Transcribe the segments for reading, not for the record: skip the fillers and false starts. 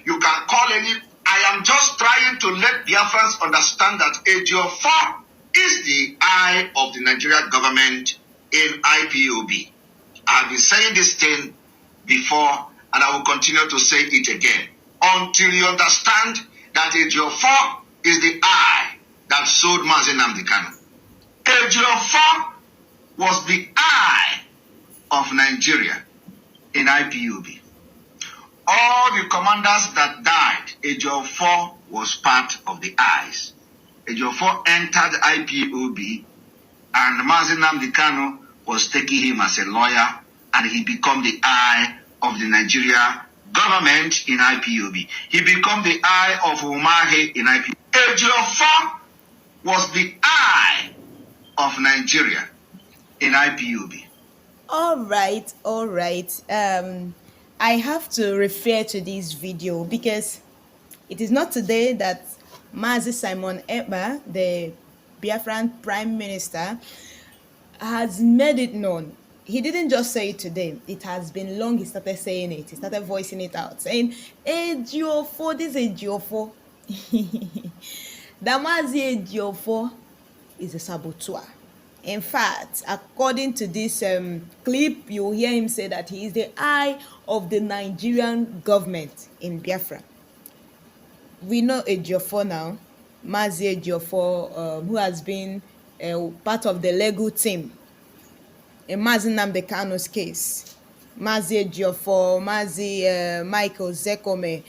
You can call any. I am just trying to let Biafrans understand that Ejiofor is the eye of the Nigerian government in IPOB. I've been saying this thing before, and I will continue to say it again until you understand that Ejiofor is the eye that sold Mazi Nnamdi Kanu. Ejiofor was the eye of Nigeria in IPOB. All the commanders that died, Ejiofor was part of the eyes. Ejiofor entered IPOB, and Mazi Nnamdi Kanu was taking him as a lawyer, and he became the eye of the Nigeria government in IPOB. He became the eye of Umahi in IPOB. Ejiofor was the eye of Nigeria in IPOB. All right. I have to refer to this video because it is not today that Mazi Simon Ekpa, the Biafran Prime Minister, has made it known. He didn't just say it today. It has been long he started saying it. He started voicing it out, saying, Ejiofor, this Ejiofor. That Mazi Ejiofor is a saboteur. In fact, according to this clip, you will hear him say that he is the eye of the Nigerian government in Biafra. We know Ejiofor now, Mazi Ejiofor, who has been part of the legal team in Mazi Nnamdi Kanu's case. Mazi Ejiofor, Mazi Michael Ozekhome,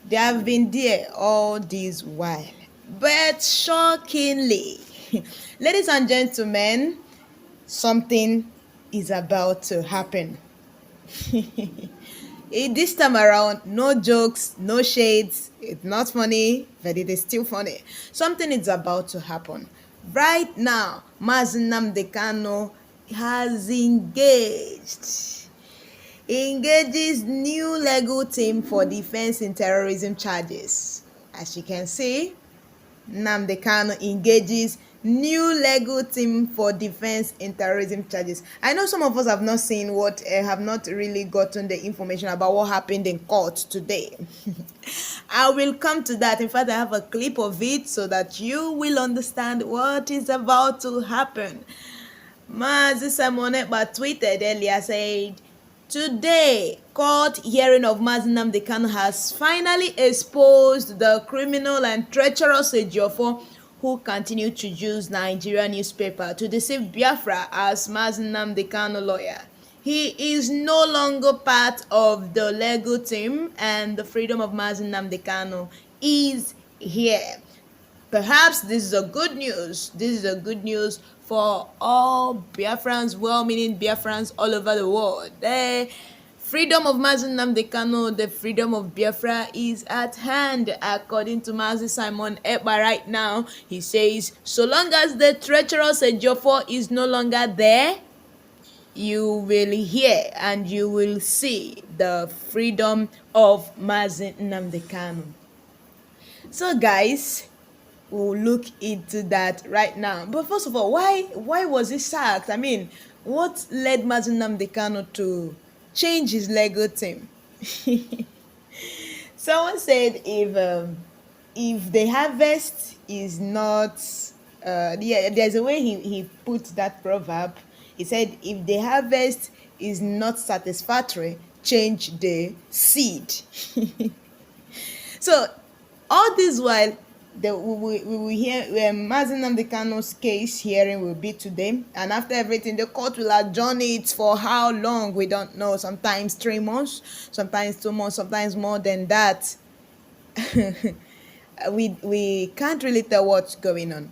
they have been there all this while. But shockingly, ladies and gentlemen, something is about to happen. This time around, no jokes, no shades. It's not funny, but it is still funny. Something is about to happen. Right now, Mazi Nnamdi Kanu has engages new legal team for defense in terrorism charges. As you can see, Nnamdi Kanu engages new legal team for defense in terrorism charges. I know some of us have not seen have not really gotten the information about what happened in court today. I will come to that. In fact, I have a clip of it so that you will understand what is about to happen. Mazi Simon Ekpa tweeted earlier, said, today, court hearing of Mazi Nnamdi Kanu has finally exposed the criminal and treacherous Ejiofor who continued to use Nigerian newspaper to deceive Biafra as Mazi Nnamdi Kanu lawyer. He is no longer part of the legal team, and the freedom of Mazi Nnamdi Kanu is here. Perhaps this is a good news. This is a good news for all Biafrans, well-meaning Biafrans all over the world. The freedom of Mazi Nnamdi Kanu, the freedom of Biafra is at hand, according to Mazi Simon Ekpa right now. He says, so long as the treacherous Ejiofor is no longer there, you will hear and you will see the freedom of Mazi Nnamdi Kanu. So guys, we'll look into that right now. But first of all, why was he sacked? I mean, what led Mazi Nnamdi Kanu to change his legal team? Someone said if the harvest is not there's a way he put that proverb. He said, if the harvest is not satisfactory, change the seed. So all this while, we will hear Mazi Nnamdi Kanu's case hearing will be today, and after everything, the court will adjourn it for how long we don't know. Sometimes 3 months, sometimes 2 months, sometimes more than that. we can't really tell what's going on.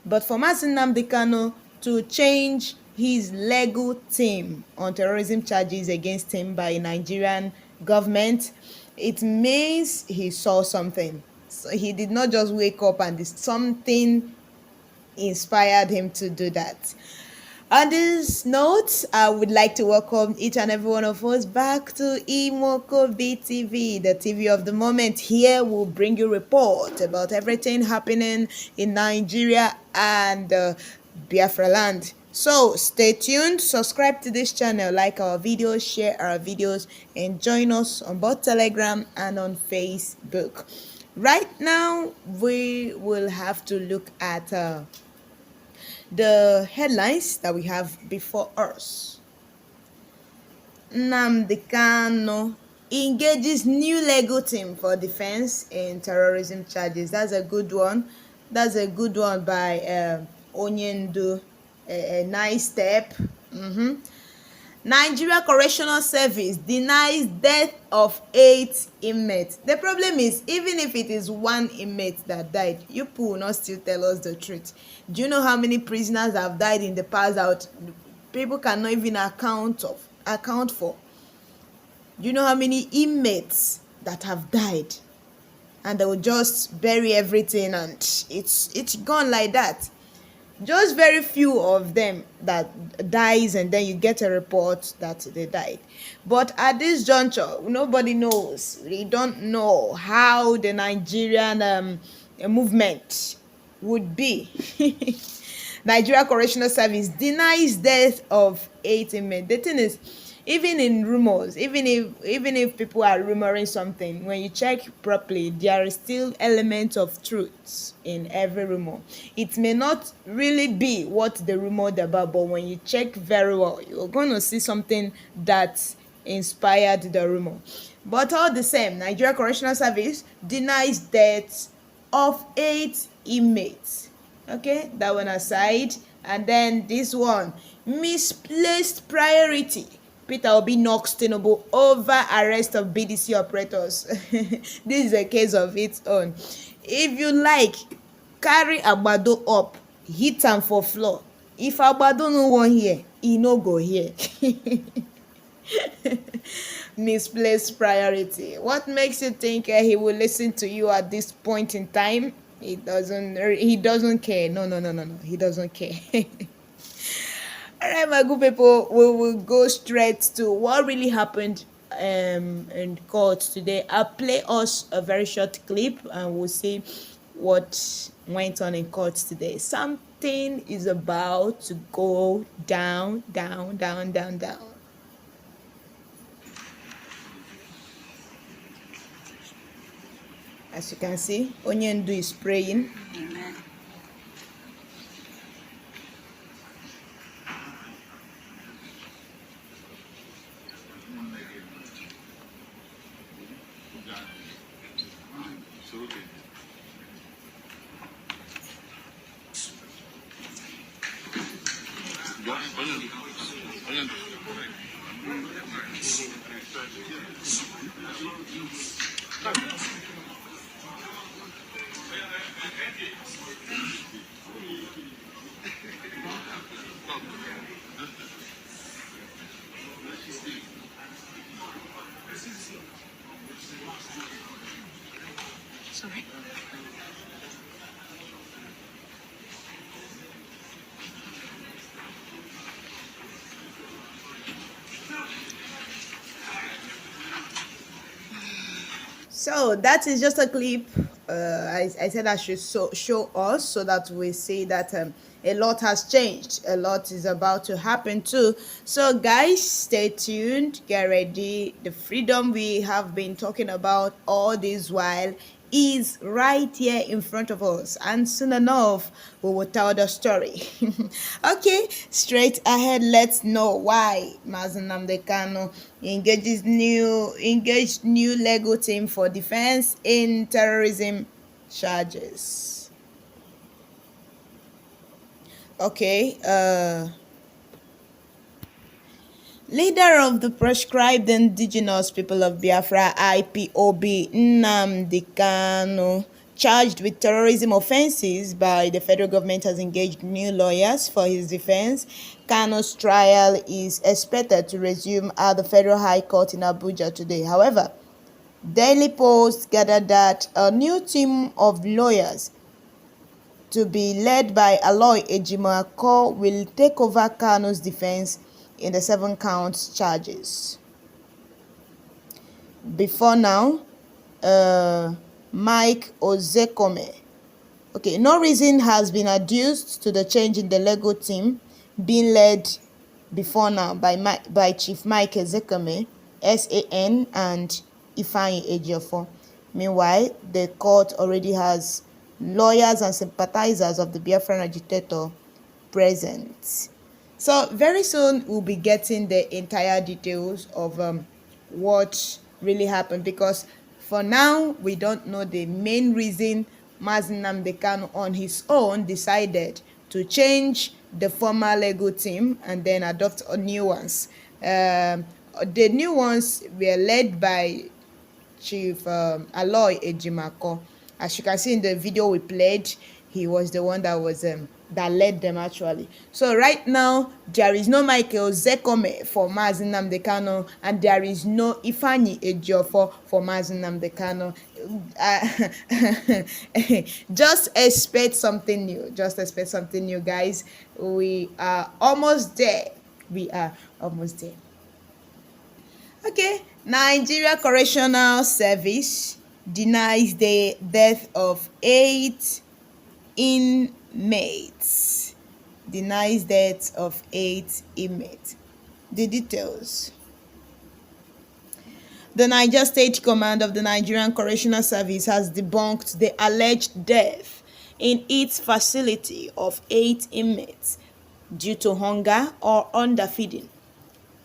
But for Mazi Nnamdi Kanu to change his legal team on terrorism charges against him by Nigerian government, it means he saw something. So he did not just wake up and something inspired him to do that. On this note, I would like to welcome each and every one of us back to Imoko BTV, the TV of the moment. Here we'll bring you report about everything happening in Nigeria and Biafra land. So stay tuned, subscribe to this channel, like our videos, share our videos, and join us on both Telegram and on Facebook. Right now, we will have to look at the headlines that we have before us. Nnamdi Kanu engages new legal team for defense in terrorism charges. That's a good one. That's a good one by Onyendu. A nice step. Nigeria Correctional Service denies death of 8 inmates. The problem is, even if it is 1 inmate that died, you people will not still tell us the truth. Do you know how many prisoners have died in the past out? People cannot even account for. Do you know how many inmates that have died? And they will just bury everything and it's gone like that. Just very few of them that dies, and then you get a report that they died. But at this juncture, nobody knows. We don't know how the Nigerian movement would be. Nigeria Correctional Service denies death of 8 inmates. The thing is, even in rumors, even if people are rumoring something, when you check properly, there is still elements of truth in every rumor. It may not really be what the rumored about, but when you check very well, you're going to see something that inspired the rumor. But all the same, Nigeria Correctional Service denies death of 8 inmates. Okay, that one aside. And then this one, misplaced priority. Peter Obi knocks Tinubu over arrest of BDC operators. This is a case of its own. If you like, carry Agbado up, hit am for floor. If Agbado no wan hear, e no go hear. Misplaced priority. What makes you think he will listen to you at this point in time? He doesn't care. No. He doesn't care. All right, my good people, we will go straight to what really happened in court today. I'll play us a very short clip and we'll see what went on in court today. Something is about to go down. As you can see, Onyendu is praying. Amen. Sorry. So that is just a clip. I said I should show us so that we see that a lot has changed. A lot is about to happen too. So guys, stay tuned. Get ready. The freedom we have been talking about all this while is right here in front of us, and soon enough we will tell the story. Okay, straight ahead, let's know why Mazi Nnamdi Kanu engaged new legal team for defense in terrorism charges. Okay, leader of the proscribed indigenous people of Biafra, IPOB, Nnamdi Kanu, charged with terrorism offenses by the federal government, has engaged new lawyers for his defense. Kanu's trial is expected to resume at the Federal High Court in Abuja today. However, Daily Post gathered that a new team of lawyers to be led by Aloy Ejiofor will take over Kanu's defense in the 7-count charges. Before now, Mike Ozekhome. Okay, no reason has been adduced to the change in the legal team, being led before now by Chief Mike Ozekhome, SAN, and Ifeanyi Ejiofor. Meanwhile, the court already has lawyers and sympathizers of the Biafran agitator present. So very soon we'll be getting the entire details of what really happened, because for now we don't know the main reason Mazi Nnamdi Kanu on his own decided to change the former Lego team and then adopt new ones. The new ones were led by Chief Aloy Ejimako. As you can see in the video we played, he was the one that was that led them actually. So right now there is no Michael Ozekhome for Mazi Nnamdi Kanu, and there is no Ifeanyi Ejiofor for Mazi Nnamdi Kanu. Just expect something new. Just expect something new, guys. We are almost there. We are almost there. Okay, Nigeria Correctional Service denies the death of 8 inmates. Denies death of 8 inmates. The details. The Niger State Command of the Nigerian Correctional Service has debunked the alleged death in its facility of 8 inmates due to hunger or underfeeding.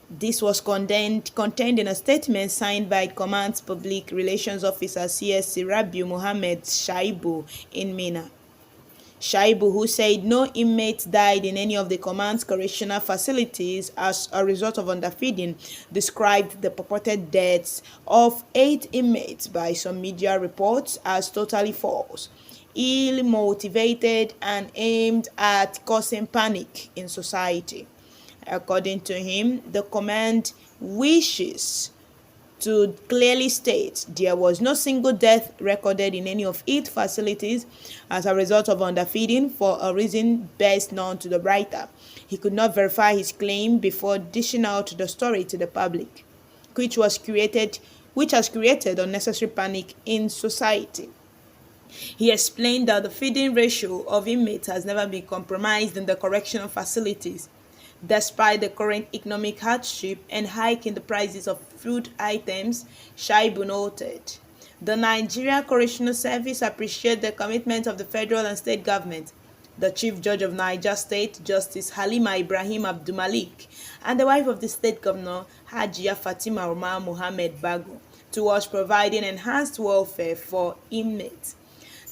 This was contained in a statement signed by Command's Public Relations Officer CSC Rabiu Mohammed Shaibu in Mina. Shaibu, who said no inmate died in any of the Command's correctional facilities as a result of underfeeding, described the purported deaths of 8 inmates by some media reports as totally false, ill-motivated, and aimed at causing panic in society. According to him, the command wishes to clearly state there was no single death recorded in any of its facilities as a result of underfeeding for a reason best known to the writer. He could not verify his claim before dishing out the story to the public, which has created unnecessary panic in society. He explained that the feeding ratio of inmates has never been compromised in the correctional facilities, despite the current economic hardship and hike in the prices of food items. Shaibu noted. The Nigeria Correctional Service appreciates the commitment of the federal and state government, the Chief Judge of Niger State, Justice Halima Ibrahim Abdulmalik, and the wife of the state governor, Hajia Fatima Umar Mohammed Bago, towards providing enhanced welfare for inmates.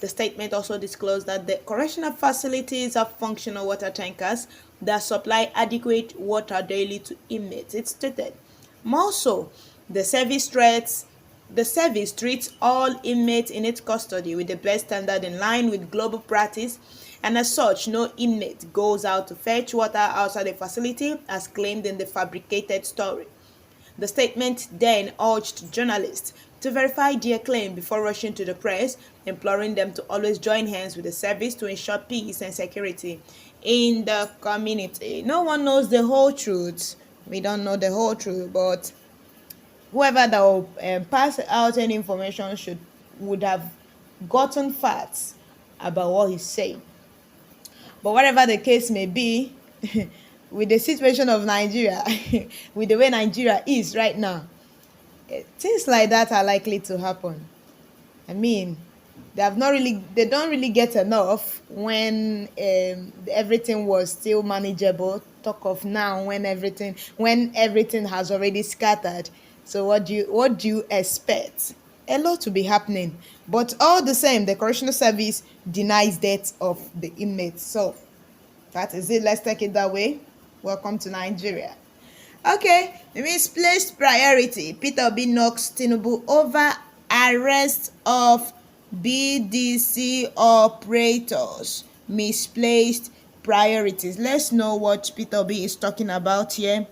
The statement also disclosed that the correctional facilities have functional water tankers that supply adequate water daily to inmates. It stated, more so, the service treats all inmates in its custody with the best standard in line with global practice, and as such, no inmate goes out to fetch water outside the facility as claimed in the fabricated story. The statement then urged journalists to verify their claim before rushing to the press, imploring them to always join hands with the service to ensure peace and security in the community. No one knows the whole truth. We don't know the whole truth, but whoever that will pass out any information would have gotten facts about what he's saying. But whatever the case may be, with the situation of Nigeria, with the way Nigeria is right now, things like that are likely to happen. I mean, they don't really get enough when everything was still manageable. Talk of now when everything has already scattered. So what do you expect? A lot to be happening, but all the same, the correctional service denies death of the inmates. So that is it. Let's take it that way. Welcome to Nigeria. Okay, misplaced priority. Peter Obi knocks Tinubu over arrest of BDC operators. Misplaced priorities. Let's know what Peter Obi is talking about here.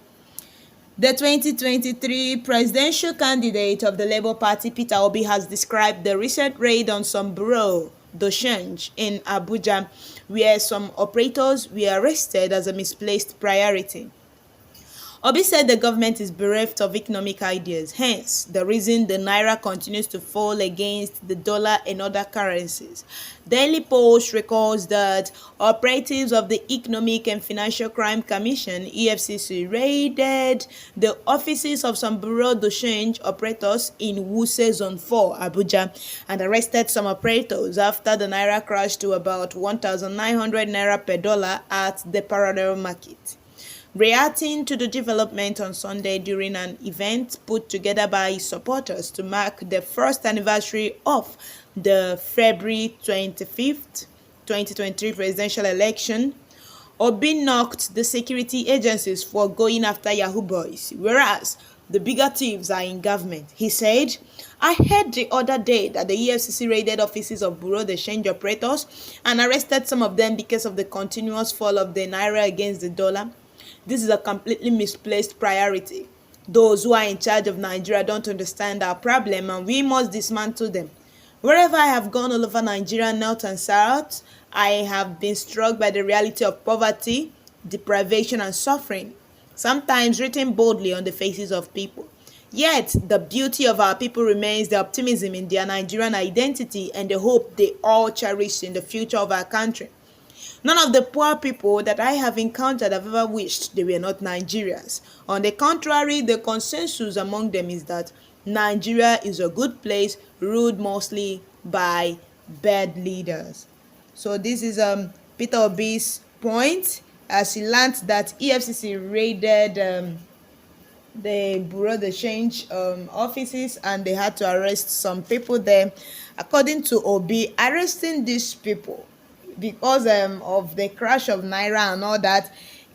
The 2023 presidential candidate of the Labour Party, Peter Obi, has described the recent raid on some bureau d'change in Abuja, where some operators were arrested, as a misplaced priority. Obi said the government is bereft of economic ideas, hence the reason the naira continues to fall against the dollar and other currencies. Daily Post records that operatives of the Economic and Financial Crime Commission (EFCC) raided the offices of some bureau de change operators in Wuse Zone 4, Abuja, and arrested some operators after the naira crashed to about 1,900 naira per dollar at the parallel market. Reacting to the development on Sunday during an event put together by supporters to mark the first anniversary of the February 25th, 2023 presidential election, Obi knocked the security agencies for going after Yahoo boys, whereas the bigger thieves are in government. He said, I heard the other day that the EFCC raided offices of bureau de change operators and arrested some of them because of the continuous fall of the naira against the dollar. This is a completely misplaced priority. Those who are in charge of Nigeria don't understand our problem and we must dismantle them. Wherever I have gone all over Nigeria, north and south, I have been struck by the reality of poverty, deprivation and suffering, sometimes written boldly on the faces of people. Yet, the beauty of our people remains the optimism in their Nigerian identity and the hope they all cherish in the future of our country. None of the poor people that I have encountered have ever wished they were not Nigerians. On the contrary, the consensus among them is that Nigeria is a good place ruled mostly by bad leaders. So this is Peter Obi's point as he learned that EFCC raided the bureau de change offices and they had to arrest some people there. According to Obi, arresting these people because of the crash of naira and all that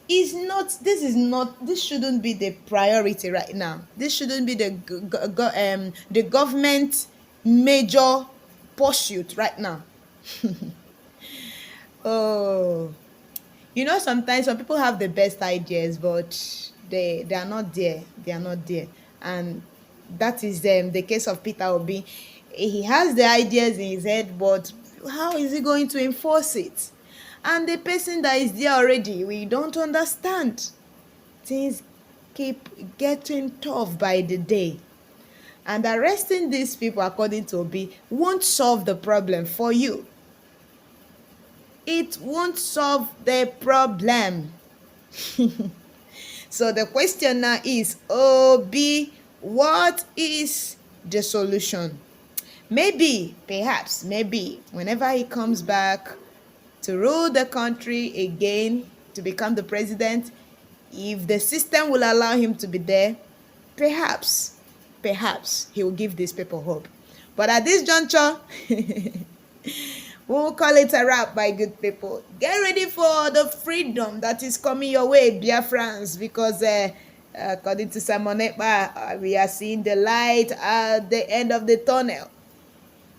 this shouldn't be the priority right now. This shouldn't be the government major pursuit right now. Oh, sometimes some people have the best ideas, but they are not there. They are not there, and that is the case of Peter Obi. He has the ideas in his head, but how is he going to enforce it? And the person that is there already, we don't understand. Things keep getting tough by the day. And arresting these people, according to Obi, won't solve the problem for you. It won't solve the problem. So the question now is, Obi, what is the solution? Maybe, perhaps, maybe, whenever he comes back to rule the country again, to become the president, if the system will allow him to be there, perhaps he will give these people hope. But at this juncture, we'll call it a wrap, my good people. Get ready for the freedom that is coming your way, Biafrans, because according to Simon Ekpa, we are seeing the light at the end of the tunnel.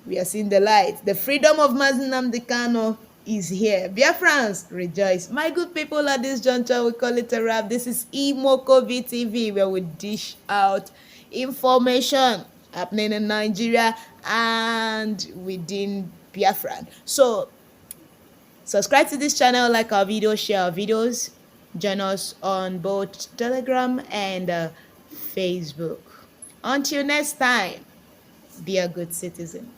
We are seeing the light. The freedom of Mazi Nnamdi Kanu is here. Biafrans, rejoice. My good people, at this juncture, we call it a wrap. This is Imoko VTV, where we dish out information happening in Nigeria and within Biafra. So, subscribe to this channel, like our videos, share our videos. Join us on both Telegram and Facebook. Until next time, be a good citizen.